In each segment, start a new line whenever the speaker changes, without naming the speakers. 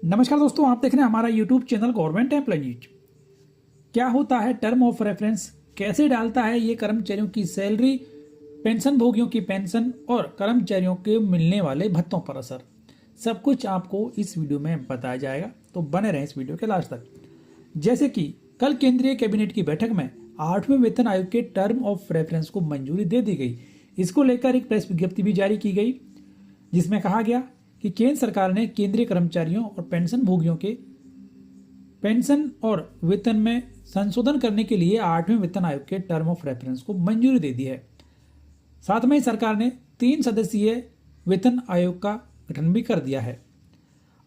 नमस्कार दोस्तों, आप देख रहे हैं हमारा YouTube channel government employ news. क्या होता है टर्म ऑफ रेफरेंस, कैसे डालता है ये कर्मचारियों की सैलरी, पेंशन भोगियों की पेंशन और कर्मचारियों के मिलने वाले भत्तों पर असर, सब कुछ आपको इस वीडियो में बताया जाएगा। तो बने रहें इस वीडियो के लास्ट तक। जैसे कि कल केंद्रीय कैबिनेट की बैठक में 8वें वेतन आयोग के टर्म ऑफ रेफरेंस को मंजूरी दे दी गई। इसको लेकर एक प्रेस विज्ञप्ति भी जारी की गई, जिसमें कहा गया कि केंद्र सरकार ने केंद्रीय कर्मचारियों और पेंशन भोगियों के पेंशन और वेतन में संशोधन करने के लिए 8वें वेतन आयोग के टर्म ऑफ रेफरेंस को मंजूरी दे दी है। साथ में सरकार ने 3 सदस्यीय वेतन आयोग का गठन भी कर दिया है।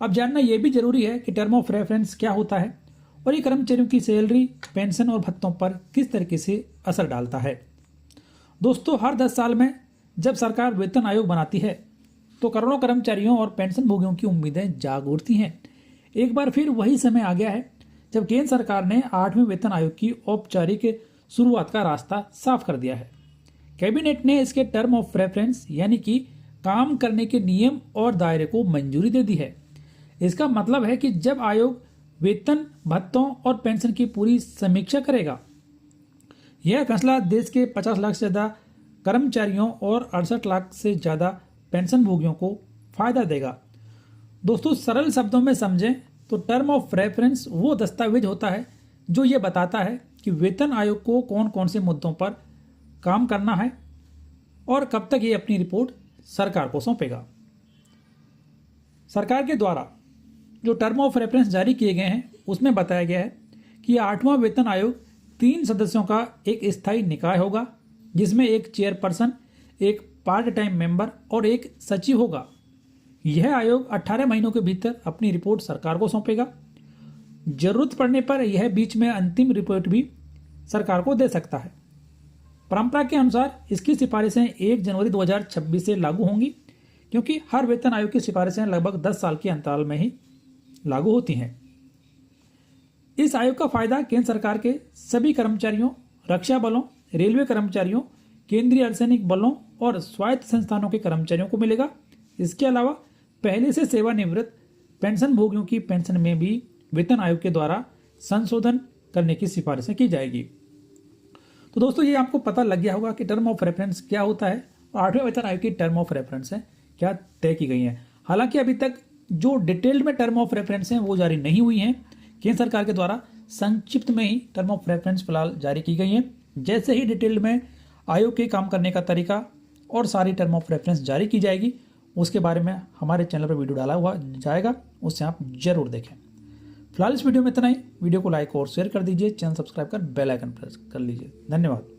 अब जानना यह भी जरूरी है कि टर्म ऑफ रेफरेंस क्या होता है और ये कर्मचारियों की सैलरी, पेंशन और भत्तों पर किस तरीके से असर डालता है। दोस्तों, हर 10 साल में जब सरकार वेतन आयोग बनाती है तो करोड़ों कर्मचारियों और पेंशन भोगियों की उम्मीदें जाग उठती हैं। एक बार फिर वही समय आ गया है जब केंद्र सरकार ने 8वें वेतन आयोग की औपचारिक शुरुआत का रास्ता साफ कर दिया है। कैबिनेट ने इसके टर्म ऑफ रेफरेंस यानी कि काम करने के नियम और दायरे को मंजूरी दे दी है। इसका मतलब है कि जब आयोग वेतन, भत्तों और पेंशन की पूरी समीक्षा करेगा, यह फैसला देश के 50 लाख से ज्यादा कर्मचारियों और 68 लाख से ज्यादा पेंशन भोगियों को फायदा देगा। दोस्तों, सरल शब्दों में समझें तो टर्म ऑफ रेफरेंस वो दस्तावेज होता है जो ये बताता है कि वेतन आयोग को कौन कौन से मुद्दों पर काम करना है और कब तक ये अपनी रिपोर्ट सरकार को सौंपेगा। सरकार के द्वारा जो टर्म ऑफ रेफरेंस जारी किए गए हैं उसमें बताया गया है कि 8वां वेतन आयोग 3 सदस्यों का एक स्थायी निकाय होगा, जिसमें एक चेयरपर्सन, एक पार्ट टाइम मेंबर और एक सचिव होगा। यह आयोग 18 महीनों के भीतर अपनी रिपोर्ट सरकार को सौंपेगा। जरूरत पड़ने पर यह बीच में अंतिम रिपोर्ट भी सरकार को दे सकता है। परंपरा के अनुसार इसकी सिफारिशें 1 जनवरी 2026 से लागू होंगी, क्योंकि हर वेतन आयोग की सिफारिशें लगभग 10 साल के अंतराल में ही लागू होती हैं। इस आयोग का फायदा केंद्र सरकार के सभी कर्मचारियों, रक्षा बलों, रेलवे कर्मचारियों, केंद्रीय अर्धसैनिक बलों और स्वायत्त संस्थानों के कर्मचारियों को मिलेगा। इसके अलावा पहले से सेवानिवृत्त पेंशन भोगियों की पेंशन में भी वेतन आयोग के द्वारा संशोधन करने की सिफारिशें की जाएगी। तो दोस्तों, ये आपको पता लग गया होगा कि टर्म ऑफ रेफरेंस क्या होता है और 8वें वेतन आयोग की टर्म ऑफ रेफरेंस है क्या तय की गई है। हालांकि अभी तक जो डिटेल्ड में टर्म ऑफ रेफरेंस हैं वो जारी नहीं हुई हैं। केंद्र सरकार के द्वारा संक्षिप्त में ही टर्म ऑफ रेफरेंस फिलहाल जारी की गई हैं। जैसे ही डिटेल्ड में आयोग के काम करने का तरीका और सारी टर्म ऑफ रेफरेंस जारी की जाएगी, उसके बारे में हमारे चैनल पर वीडियो डाला हुआ जाएगा, उससे आप जरूर देखें। फिलहाल इस वीडियो में इतना ही। वीडियो को लाइक और शेयर कर दीजिए, चैनल सब्सक्राइब कर बेल आइकन प्रेस कर लीजिए। धन्यवाद।